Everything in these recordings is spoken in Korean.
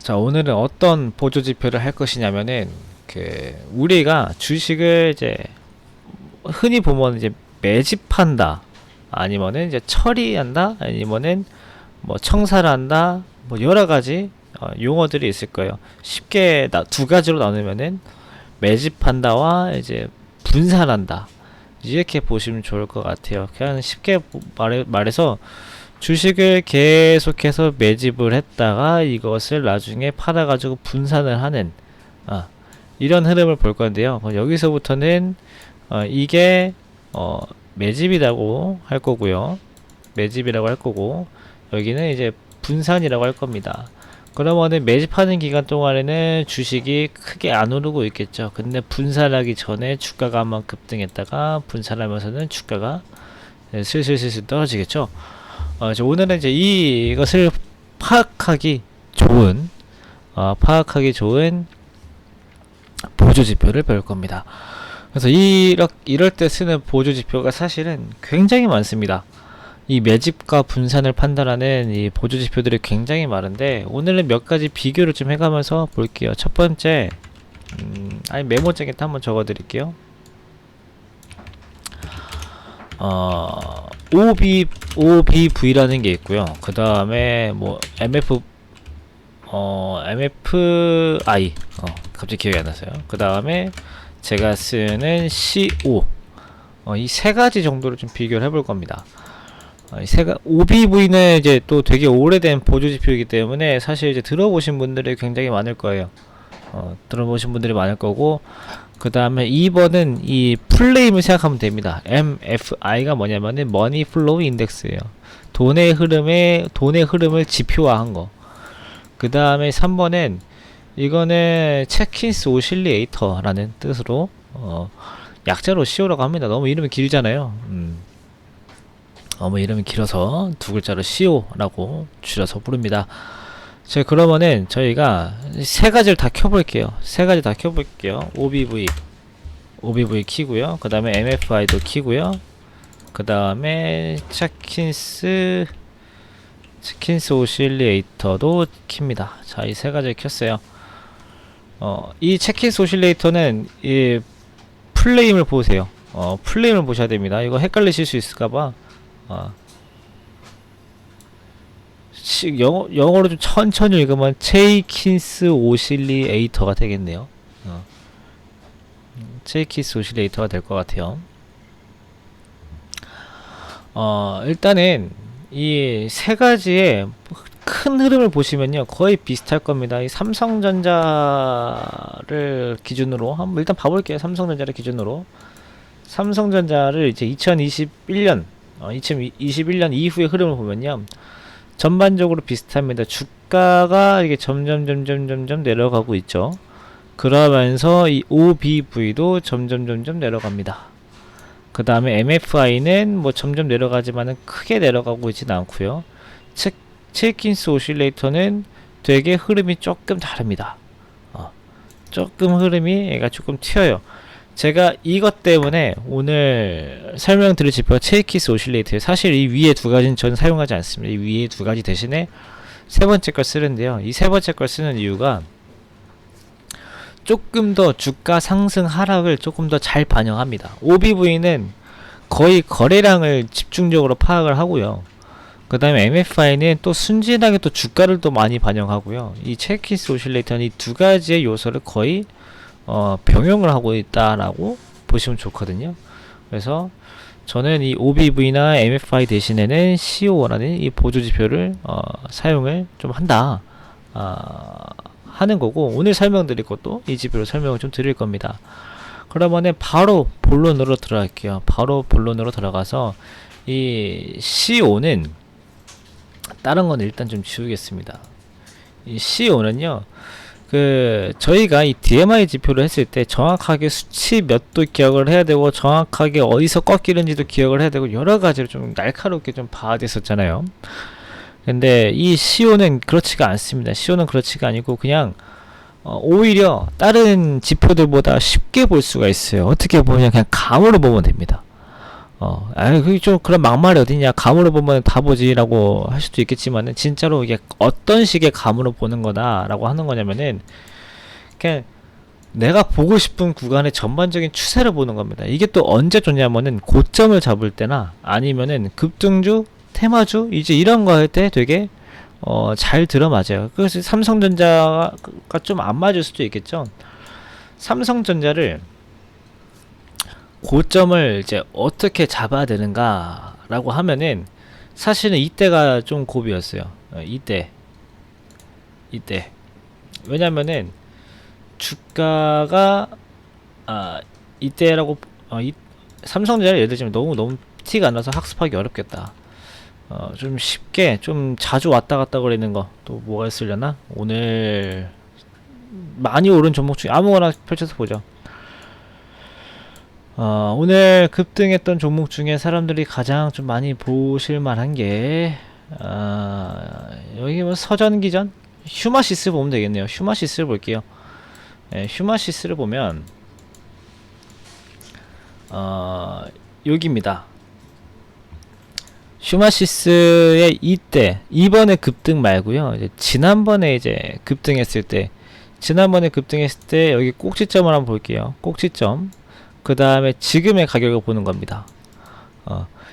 자, 오늘은 어떤 보조 지표를 할 것이냐면은 우리가 주식을 이제 흔히 보면 이제 매집한다, 아니면은 이제 처리한다, 아니면은 뭐 청산을 한다, 뭐 여러 가지 용어들이 있을 거예요. 쉽게 두 가지로 나누면은 매집한다와 이제 분산한다, 이렇게 보시면 좋을 것 같아요. 그냥 쉽게 말해서 주식을 계속해서 매집을 했다가 이것을 나중에 팔아가지고 분산을 하는 이런 흐름을 볼 건데요. 여기서부터는 이게 매집이라고 할 거고요. 매집이라고 할 거고, 여기는 이제 분산이라고 할 겁니다. 그러면은 매집하는 기간 동안에는 주식이 크게 안 오르고 있겠죠. 근데 분산하기 전에 주가가 한번 급등했다가 분산하면서는 주가가 슬슬 떨어지겠죠. 오늘은 이제 이것을 파악하기 좋은 보조 지표를 배울 겁니다. 그래서 이럴 때 쓰는 보조 지표가 사실은 굉장히 많습니다. 이 매집과 분산을 판단하는 이 보조 지표들이 굉장히 많은데, 오늘은 몇 가지 비교를 좀 해가면서 볼게요. 첫 번째, 메모장에 한번 적어 드릴게요. OBV라는 게 있고요. 그 다음에 뭐 MFI, 갑자기 기억이 안 나서요. 그 다음에 제가 쓰는 CO, 이 세 가지 정도를 좀 비교를 해볼 겁니다. OBV는 이제 또 되게 오래된 보조 지표이기 때문에 사실 이제 들어보신 분들이 굉장히 많을 거예요. 들어보신 분들이 많을 거고, 그 다음에 2번은 이 플레임을 생각하면 됩니다. MFI가 뭐냐면은 머니 플로우 인덱스예요. 돈의 흐름을 지표화한 거. 그 다음에 3번은 이거는 체킨스 오실리에이터라는 뜻으로 약자로 CO라고 합니다. 너무 이름이 길잖아요. 너무 이름이 길어서 두 글자로 CO라고 줄여서 부릅니다. 그러면은 저희가 세 가지를 다 켜볼게요. OBV 키고요. 그 다음에 MFI도 키고요. 그 다음에 체킨스 오실리에이터도 킵니다. 자, 이 세 가지를 켰어요. 이 체킨스 오실리에이터는 이 플레임을 보세요. 플레임을 보셔야 됩니다. 이거 헷갈리실 수 있을까봐 영어로 좀 천천히 읽으면 체이킨스 오실리에이터가 되겠네요. 체이킨스 오실리에이터가 될 것 같아요. 일단은 이 세 가지의 큰 흐름을 보시면요, 거의 비슷할 겁니다. 이 삼성전자를 기준으로 한번 일단 봐볼게요. 삼성전자를 이제 2021년 이후의 흐름을 보면요, 전반적으로 비슷합니다. 주가가 이게 점점 내려가고 있죠. 그러면서 이 OBV도 점점 내려갑니다. 그 다음에 MFI는 뭐 점점 내려가지만은 크게 내려가고 있진 않고요. 체이킨스 오실레이터는 되게 흐름이 조금 다릅니다. 조금 흐름이 얘가 조금 튀어요. 제가 이것 때문에 오늘 설명드릴 지표가 체이킨스 오실레이터예요. 사실 이 위에 두 가지는 저는 사용하지 않습니다. 이 위에 두 가지 대신에 세 번째 걸 쓰는데요. 이 세 번째 걸 쓰는 이유가 조금 더 주가 상승 하락을 조금 더 잘 반영합니다. OBV는 거의 거래량을 집중적으로 파악을 하고요. 그 다음에 MFI는 또 순진하게 또 주가를 또 많이 반영하고요. 이 체이킨스 오실레이터는 이 두 가지의 요소를 거의 병용을 하고 있다라고 보시면 좋거든요. 그래서 저는 이 OBV나 MFI 대신에는 CO라는 이 보조지표를 사용을 좀 한다 하는 거고, 오늘 설명드릴 것도 이 지표로 설명을 좀 드릴 겁니다. 그러면은 바로 본론으로 들어갈게요. 바로 본론으로 들어가서 이 CO는 다른 건 일단 좀 지우겠습니다. 이 CO는요, 저희가 이 DMI 지표를 했을 때 정확하게 수치 몇도 기억을 해야 되고, 정확하게 어디서 꺾이는지도 기억을 해야 되고, 여러 가지로 좀 날카롭게 좀 봐야 됐었잖아요. 근데 이 CO는 그렇지가 않습니다. CO는 그렇지가 아니고 그냥 오히려 다른 지표들보다 쉽게 볼 수가 있어요. 어떻게 보면 그냥 감으로 보면 됩니다. 그게 좀 그런 막말이 어딨냐. 감으로 보면 다 보지라고 할 수도 있겠지만은, 진짜로 이게 어떤 식의 감으로 보는 거다라고 하는 거냐면은, 그냥 내가 보고 싶은 구간의 전반적인 추세를 보는 겁니다. 이게 또 언제 좋냐면은, 고점을 잡을 때나, 아니면은 급등주, 테마주, 이제 이런 거 할 때 되게, 잘 들어맞아요. 그래서 삼성전자가 좀 안 맞을 수도 있겠죠. 삼성전자를 고점을 이제 어떻게 잡아야 되는가라고 하면은, 사실은 이때가 좀 고비였어요. 이때 왜냐면은 주가가 이때라고 삼성전자를 예를 들자면 너무 티가 안 나서 학습하기 어렵겠다. 좀 쉽게 좀 자주 왔다 갔다 거리는 거 또 뭐가 있으려나? 오늘 많이 오른 종목 중에 아무거나 펼쳐서 보죠. 오늘 급등했던 종목 중에 사람들이 가장 좀 많이 보실 만한 게, 여기 뭐 서전기전? 휴마시스 보면 되겠네요. 휴마시스를 볼게요. 휴마시스를 보면, 여기입니다. 휴마시스의 이번에 급등 말고요. 이제 지난번에 이제 급등했을 때, 여기 꼭지점을 한번 볼게요. 꼭지점. 그 다음에 지금의 가격을 보는 겁니다.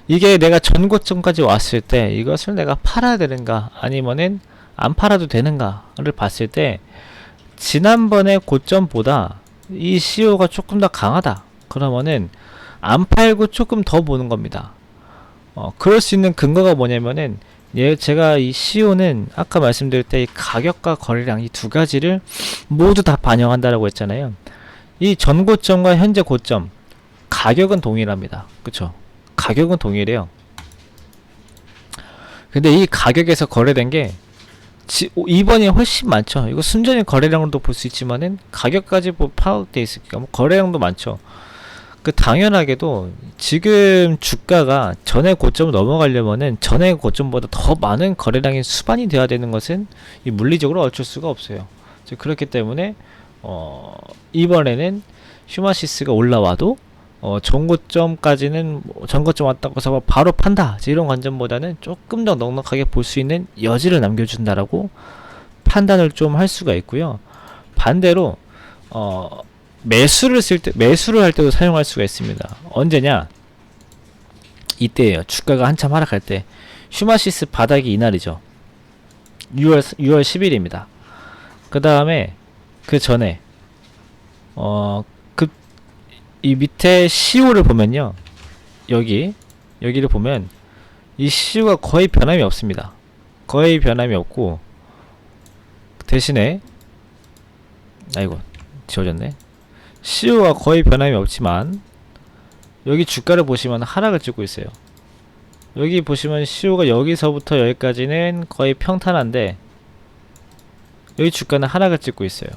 이게 내가 전고점까지 왔을 때 이것을 내가 팔아야 되는가 아니면은 안 팔아도 되는가를 봤을 때, 지난번의 고점보다 이 CEO가 조금 더 강하다 그러면은 안 팔고 조금 더 보는 겁니다. 그럴 수 있는 근거가 뭐냐면은, 제가 이 CEO는 아까 말씀드릴 때 이 가격과 거래량 이 두 가지를 모두 다 반영한다라고 했잖아요. 이 전고점과 현재 고점 가격은 동일합니다. 그쵸? 가격은 동일해요. 근데 이 가격에서 거래된 게 이번이 훨씬 많죠. 이거 순전히 거래량으로도 볼 수 있지만은 가격까지 파악돼 있으니까 거래량도 많죠. 당연하게도 지금 주가가 전에 고점을 넘어가려면은 전에 고점보다 더 많은 거래량이 수반이 되어야 되는 것은 이 물리적으로 어쩔 수가 없어요. 그렇기 때문에 이번에는 휴마시스가 올라와도 전고점까지는 전고점 왔다고 해서 바로 판다 이런 관점보다는 조금 더 넉넉하게 볼 수 있는 여지를 남겨준다라고 판단을 좀 할 수가 있고요. 반대로 매수를 할 때도 사용할 수가 있습니다. 언제냐? 이때예요. 주가가 한참 하락할 때. 휴마시스 바닥이 이날이죠. 6월 10일입니다. 그 다음에 그 전에 이 밑에 CEO를 보면요, 여기를 보면 이 CEO가 거의 변함이 없습니다. 거의 변함이 없고, 대신에 아이고 지워졌네. CEO가 거의 변함이 없지만 여기 주가를 보시면 하락을 찍고 있어요. 여기 보시면 CEO가 여기서부터 여기까지는 거의 평탄한데 여기 주가는 하락을 찍고 있어요.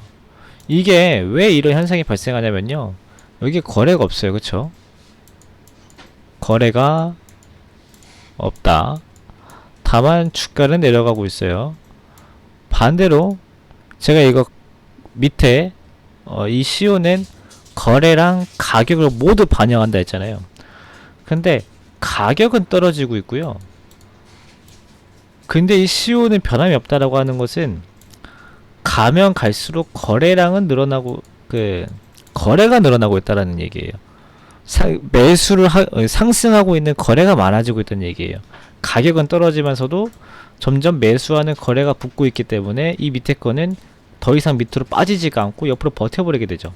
이게 왜 이런 현상이 발생하냐면요, 여기 거래가 없어요. 그쵸? 거래가 없다. 다만 주가는 내려가고 있어요. 반대로 제가 이거 밑에 이 CEO는 거래랑 가격을 모두 반영한다 했잖아요. 근데 가격은 떨어지고 있고요. 근데 이 CEO는 변함이 없다라고 하는 것은 가면 갈수록 거래량은 늘어나고 거래가 늘어나고 있다라는 얘기예요. 매수를 상승하고 있는 거래가 많아지고 있다는 얘기예요. 가격은 떨어지면서도 점점 매수하는 거래가 붙고 있기 때문에 이 밑에 거는 더 이상 밑으로 빠지지가 않고 옆으로 버텨버리게 되죠.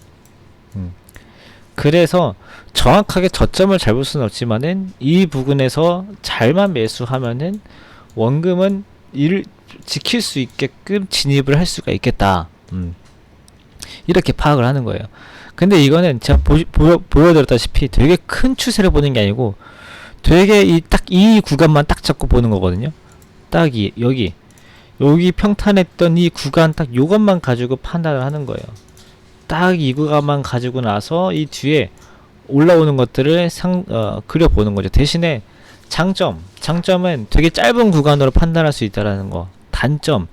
그래서 정확하게 저점을 잡을 수는 없지만은 이 부분에서 잘만 매수하면은 원금은 이를 지킬 수 있게끔 진입을 할 수가 있겠다. 이렇게 파악을 하는 거예요. 근데 이거는 제가 보여드렸다시피 되게 큰 추세를 보는 게 아니고 되게 딱 이 구간만 딱 잡고 보는 거거든요. 딱 여기 평탄했던 이 구간 딱 요것만 가지고 판단을 하는 거예요. 딱 이 구간만 가지고 나서 이 뒤에 올라오는 것들을 그려보는 거죠. 대신에 장점은 되게 짧은 구간으로 판단할 수 있다라는 거. 단점,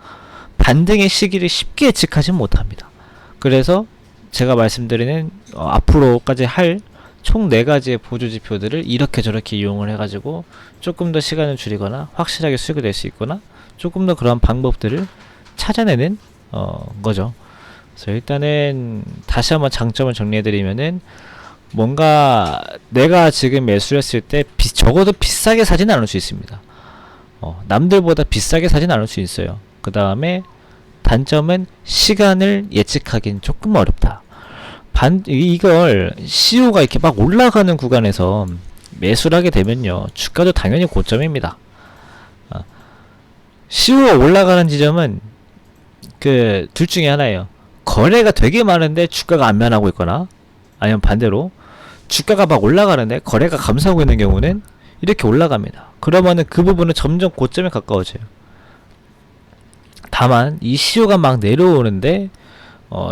반등의 시기를 쉽게 예측하지 못합니다. 그래서 제가 말씀드리는 앞으로까지 할 총 4가지의 보조지표들을 이렇게 저렇게 이용을 해가지고 조금 더 시간을 줄이거나 확실하게 수익을 낼 수 있거나 조금 더 그런 방법들을 찾아내는 거죠. 그래서 일단은 다시 한번 장점을 정리해드리면은, 뭔가 내가 지금 매수를 했을 때 적어도 비싸게 사진 않을 수 있습니다. 남들보다 비싸게 사진 않을 수 있어요. 그 다음에 단점은 시간을 예측하기는 조금 어렵다. 이걸 CEO가 이렇게 막 올라가는 구간에서 매수를 하게 되면요, 주가도 당연히 고점입니다. CEO가 올라가는 지점은 그 둘 중에 하나예요. 거래가 되게 많은데 주가가 안 변하고 있거나, 아니면 반대로 주가가 막 올라가는데 거래가 감소하고 있는 경우는 이렇게 올라갑니다. 그러면은 그 부분은 점점 고점에 가까워져요. 다만 이 CEO가 막 내려오는데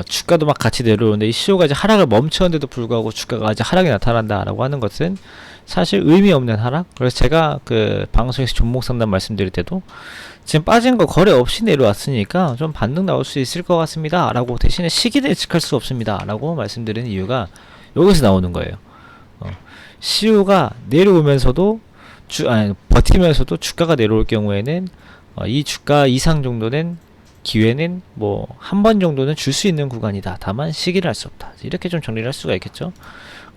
주가도 막 같이 내려오는데, 이 CEO가 이제 하락을 멈췄는데도 불구하고 주가가 이제 하락이 나타난다라고 하는 것은 사실 의미 없는 하락. 그래서 제가 그 방송에서 종목 상담 말씀드릴 때도 지금 빠진 거 거래 없이 내려왔으니까 좀 반등 나올 수 있을 것 같습니다 라고, 대신에 시기는 예측할 수 없습니다 라고 말씀드리는 이유가 여기서 나오는 거예요. CEO가 내려오면서도 버티면서도 주가가 내려올 경우에는 이 주가 이상 정도는 기회는 뭐 한 번 정도는 줄 수 있는 구간이다. 다만 시기를 알 수 없다. 이렇게 좀 정리를 할 수가 있겠죠.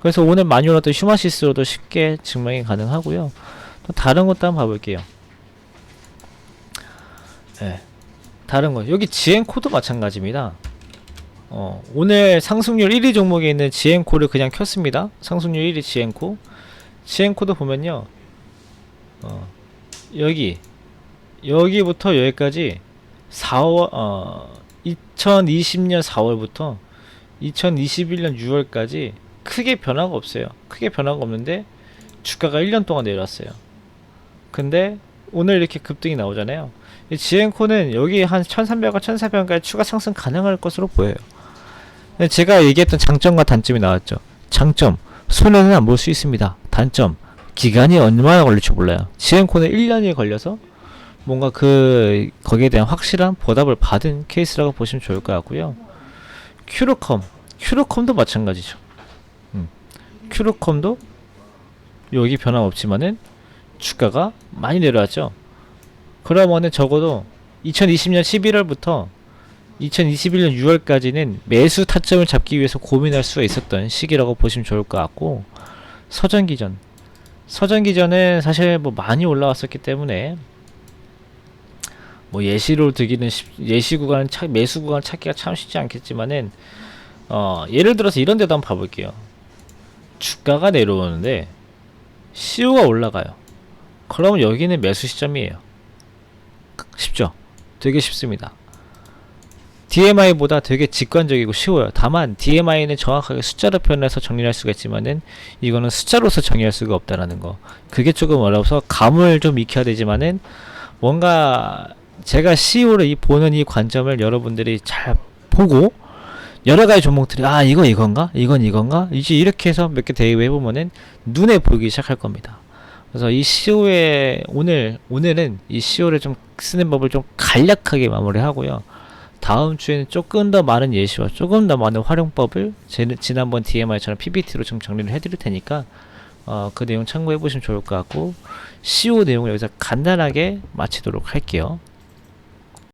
그래서 오늘 많이 올랐던 휴마시스로도 쉽게 증명이 가능하고요. 또 다른 것도 한번 봐볼게요. 네, 다른 거 여기 지엔코도 마찬가지입니다. 오늘 상승률 1위 종목에 있는 지엔코를 그냥 켰습니다. 상승률 1위 지엔코. 지엔코도 보면요, 여기부터 여기까지 2020년 4월부터 2021년 6월까지 크게 변화가 없어요. 크게 변화가 없는데 주가가 1년 동안 내려왔어요. 근데 오늘 이렇게 급등이 나오잖아요. 이 지엔코는 여기 한 1300원, 1400원까지 추가 상승 가능할 것으로 보여요. 제가 얘기했던 장점과 단점이 나왔죠. 장점, 손해는 안 볼 수 있습니다. 단점, 기간이 얼마나 걸릴지 몰라요. 지엔코는 1년이 걸려서 뭔가 거기에 대한 확실한 보답을 받은 케이스라고 보시면 좋을 것 같고요. 큐로컴도 마찬가지죠. 큐로컴도 여기 변함없지만은 주가가 많이 내려왔죠. 그러면은 적어도 2020년 11월부터 2021년 6월까지는 매수 타점을 잡기 위해서 고민할 수가 있었던 시기라고 보시면 좋을 것 같고, 서전기전은 사실 뭐 많이 올라왔었기 때문에 뭐 예시로 들기는 매수 구간을 찾기가 참 쉽지 않겠지만은, 예를 들어서 이런 데도 한번 봐볼게요. 주가가 내려오는데 CEO가 올라가요. 그러면 여기는 매수 시점이에요. 쉽죠? 되게 쉽습니다. DMI보다 되게 직관적이고 쉬워요. 다만 DMI는 정확하게 숫자로 표현해서 정리할 수가 있지만은 이거는 숫자로서 정의할 수가 없다라는 거. 그게 조금 어려워서 감을 좀 익혀야 되지만은, 뭔가 제가 CEO를 보는 이 관점을 여러분들이 잘 보고 여러가지 종목들이 이건가? 이건가? 이제 이렇게 해서 몇 개 대입해보면은 눈에 보이기 시작할 겁니다. 그래서 이 CEO의 오늘은 이 CEO를 좀 쓰는 법을 좀 간략하게 마무리하고요. 다음 주에는 조금 더 많은 예시와 조금 더 많은 활용법을 지난번 DMI처럼 PPT로 좀 정리를 해드릴 테니까 그 내용 참고해 보시면 좋을 것 같고, CEO 내용을 여기서 간단하게 마치도록 할게요.